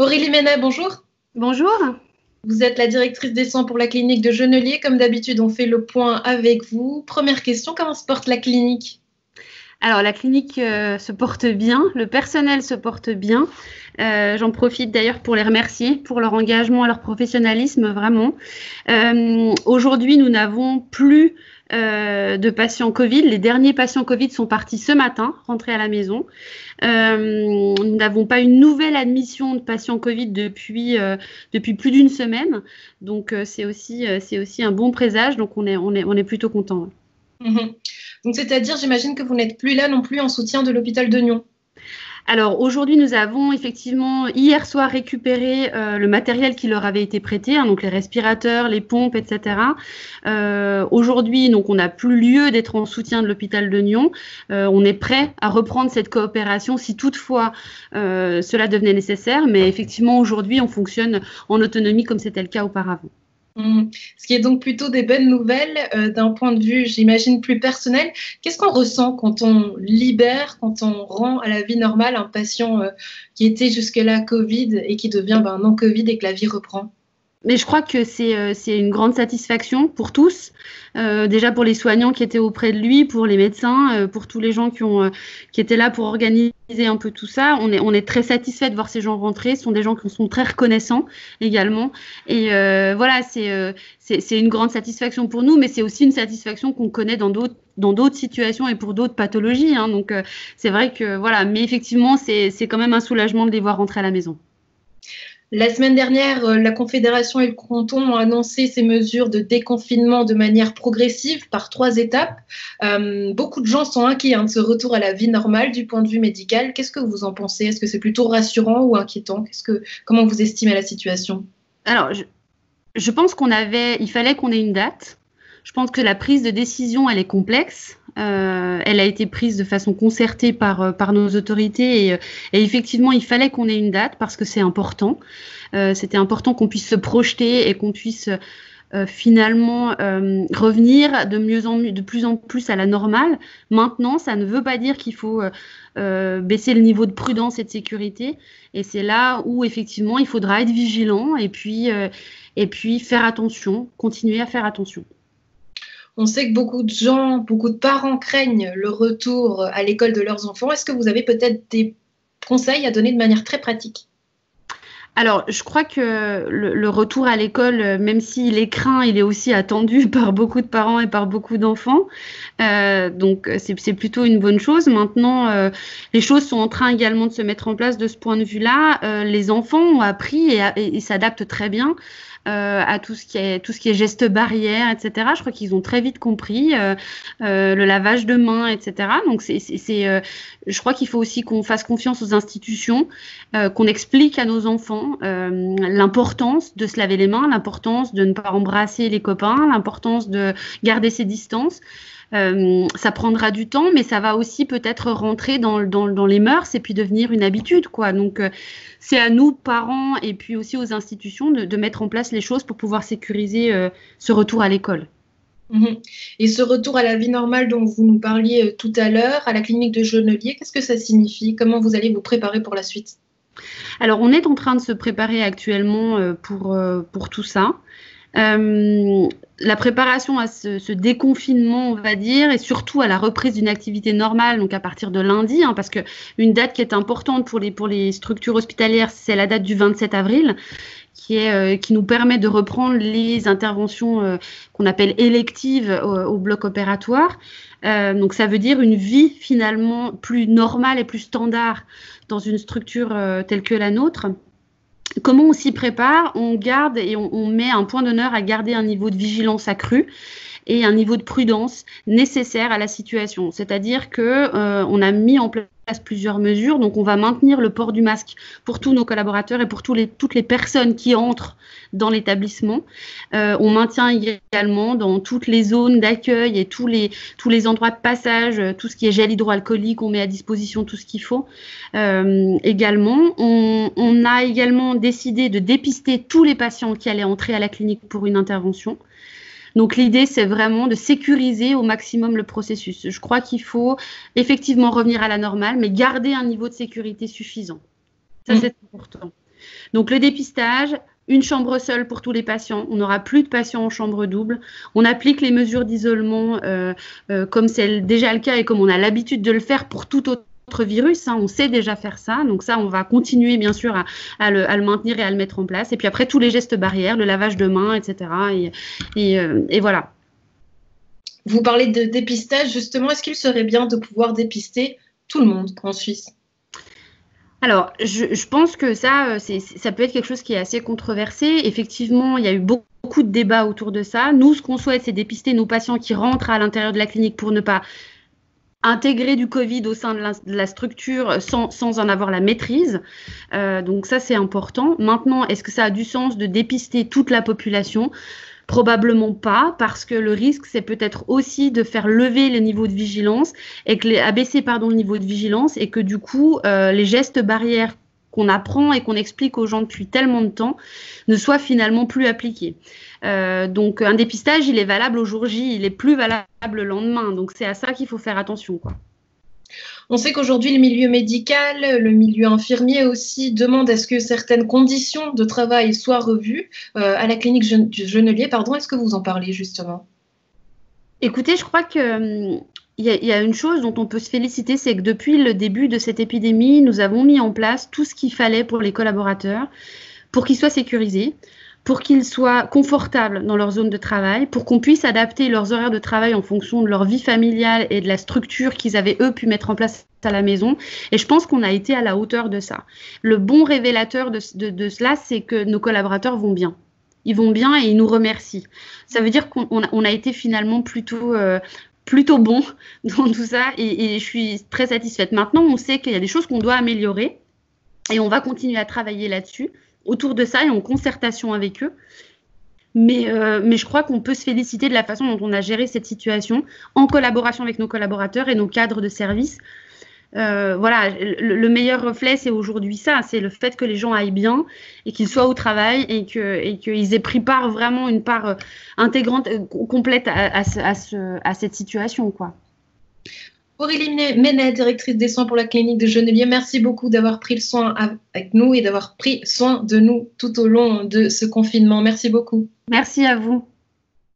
Aurélie Menet, bonjour. Bonjour. Vous êtes la directrice des soins pour la clinique de Genelier. Comme d'habitude, on fait le point avec vous. Première question, comment se porte la clinique? Alors, la clinique se porte bien, le personnel se porte bien. J'en profite d'ailleurs pour les remercier pour leur engagement et leur professionnalisme, vraiment. Aujourd'hui, nous n'avons plus de patients Covid. Les derniers patients Covid sont partis ce matin, rentrés à la maison. Nous n'avons pas une nouvelle admission de patients Covid depuis plus d'une semaine. Donc, c'est aussi un bon présage. Donc, on est plutôt content. Mhm. Donc, c'est-à-dire, j'imagine que vous n'êtes plus là non plus en soutien de l'hôpital de Nyon. Alors aujourd'hui, nous avons effectivement hier soir récupéré le matériel qui leur avait été prêté, donc les respirateurs, les pompes, etc. Aujourd'hui, donc on n'a plus lieu d'être en soutien de l'hôpital de Nyon. On est prêt à reprendre cette coopération si toutefois cela devenait nécessaire. Mais effectivement, aujourd'hui, on fonctionne en autonomie comme c'était le cas auparavant. Ce qui est donc plutôt des bonnes nouvelles d'un point de vue, j'imagine, plus personnel. Qu'est-ce qu'on ressent quand on libère, quand on rend à la vie normale un patient qui était jusque-là Covid et qui devient non Covid et que la vie reprend? Mais je crois que c'est une grande satisfaction pour tous, déjà pour les soignants qui étaient auprès de lui, pour les médecins, pour tous les gens qui étaient là pour organiser un peu tout ça. On est très satisfait de voir ces gens rentrer. Ce sont des gens qui sont très reconnaissants également. Et voilà, c'est une grande satisfaction pour nous, mais c'est aussi une satisfaction qu'on connaît dans d'autres situations et pour d'autres pathologies. Donc c'est vrai que voilà, mais effectivement, c'est quand même un soulagement de les voir rentrer à la maison. La semaine dernière, la Confédération et le canton ont annoncé ces mesures de déconfinement de manière progressive par 3 étapes. Beaucoup de gens sont inquiets de ce retour à la vie normale du point de vue médical. Qu'est-ce que vous en pensez? Est-ce que c'est plutôt rassurant ou inquiétant? Comment vous estimez la situation? Alors, je pense il fallait qu'on ait une date. Je pense que la prise de décision, elle est complexe. Elle a été prise de façon concertée par nos autorités et effectivement, il fallait qu'on ait une date parce que c'est important. C'était important qu'on puisse se projeter et qu'on puisse finalement revenir de plus en plus à la normale. Maintenant, ça ne veut pas dire qu'il faut baisser le niveau de prudence et de sécurité. Et c'est là où effectivement, il faudra être vigilant et puis faire attention, continuer à faire attention. On sait que beaucoup de gens, beaucoup de parents craignent le retour à l'école de leurs enfants. Est-ce que vous avez peut-être des conseils à donner de manière très pratique? Alors, je crois que le retour à l'école, même s'il est craint, il est aussi attendu par beaucoup de parents et par beaucoup d'enfants. Donc, c'est plutôt une bonne chose. Maintenant, les choses sont en train également de se mettre en place de ce point de vue-là. Les enfants ont appris et s'adaptent très bien à tout ce qui est gestes barrières, etc. Je crois qu'ils ont très vite compris le lavage de mains, etc. Donc, je crois qu'il faut aussi qu'on fasse confiance aux institutions, qu'on explique à nos enfants l'importance de se laver les mains, l'importance de ne pas embrasser les copains, l'importance de garder ses distances. Ça prendra du temps, mais ça va aussi peut-être rentrer dans les mœurs et puis devenir une habitude, quoi. Donc, c'est à nous, parents, et puis aussi aux institutions de mettre en place les choses pour pouvoir sécuriser ce retour à l'école. Et ce retour à la vie normale dont vous nous parliez tout à l'heure, à la clinique de Genelier, qu'est-ce que ça signifie? Comment vous allez vous préparer pour la suite? Alors, on est en train de se préparer actuellement pour tout ça. La préparation à ce déconfinement, on va dire, et surtout à la reprise d'une activité normale, donc à partir de lundi, parce que une date qui est importante pour les structures hospitalières, c'est la date du 27 avril, qui nous permet de reprendre les interventions qu'on appelle électives au bloc opératoire. Donc ça veut dire une vie finalement plus normale et plus standard dans une structure telle que la nôtre. Comment on s'y prépare? On garde et on met un point d'honneur à garder un niveau de vigilance accru et un niveau de prudence nécessaire à la situation. C'est-à-dire qu'on a mis en place plusieurs mesures. Donc, on va maintenir le port du masque pour tous nos collaborateurs et pour toutes les personnes qui entrent dans l'établissement. On maintient également dans toutes les zones d'accueil et tous les endroits de passage, tout ce qui est gel hydroalcoolique, on met à disposition tout ce qu'il faut. Également, on a également décidé de dépister tous les patients qui allaient entrer à la clinique pour une intervention. Donc l'idée, c'est vraiment de sécuriser au maximum le processus. Je crois qu'il faut effectivement revenir à la normale, mais garder un niveau de sécurité suffisant. Ça, c'est important. Donc le dépistage, une chambre seule pour tous les patients. On n'aura plus de patients en chambre double. On applique les mesures d'isolement comme c'est déjà le cas et comme on a l'habitude de le faire pour tout autre virus. On sait déjà faire ça. Donc ça, on va continuer bien sûr à le maintenir et à le mettre en place. Et puis après, tous les gestes barrières, le lavage de mains, etc. Et voilà. Vous parlez de dépistage, justement. Est-ce qu'il serait bien de pouvoir dépister tout le monde en Suisse ? Alors, je pense que ça peut être quelque chose qui est assez controversé. Effectivement, il y a eu beaucoup de débats autour de ça. Nous, ce qu'on souhaite, c'est dépister nos patients qui rentrent à l'intérieur de la clinique pour ne pas intégrer du Covid au sein de la structure sans en avoir la maîtrise. Donc ça, c'est important. Maintenant, est-ce que ça a du sens de dépister toute la population ? Probablement pas, parce que le risque, c'est peut-être aussi de faire lever le niveau de vigilance et abaisser le niveau de vigilance et que du coup, les gestes barrières qu'on apprend et qu'on explique aux gens depuis tellement de temps ne soient finalement plus appliqués. Donc un dépistage, il est valable au jour J, il est plus valable le lendemain. Donc c'est à ça qu'il faut faire attention, quoi. On sait qu'aujourd'hui, le milieu médical, le milieu infirmier aussi demande à ce que certaines conditions de travail soient revues à la clinique Genelier. Est-ce que vous en parlez justement ? Écoutez, je crois que il y a une chose dont on peut se féliciter, c'est que depuis le début de cette épidémie, nous avons mis en place tout ce qu'il fallait pour les collaborateurs, pour qu'ils soient sécurisés, pour qu'ils soient confortables dans leur zone de travail, pour qu'on puisse adapter leurs horaires de travail en fonction de leur vie familiale et de la structure qu'ils avaient, eux, pu mettre en place à la maison. Et je pense qu'on a été à la hauteur de ça. Le bon révélateur de cela, c'est que nos collaborateurs vont bien. Ils vont bien et ils nous remercient. Ça veut dire qu'on a été finalement plutôt bon dans tout ça et je suis très satisfaite. Maintenant, on sait qu'il y a des choses qu'on doit améliorer et on va continuer à travailler là-dessus, autour de ça et en concertation avec eux. Mais je crois qu'on peut se féliciter de la façon dont on a géré cette situation en collaboration avec nos collaborateurs et nos cadres de service. Voilà, le meilleur reflet, c'est aujourd'hui ça, c'est le fait que les gens aillent bien et qu'ils soient au travail et qu'ils aient pris vraiment une part intégrante, complète à cette situation, quoi. Aurélie Menet, directrice des soins pour la clinique de Genelier, merci beaucoup d'avoir pris le soin avec nous et d'avoir pris soin de nous tout au long de ce confinement. Merci beaucoup. Merci à vous.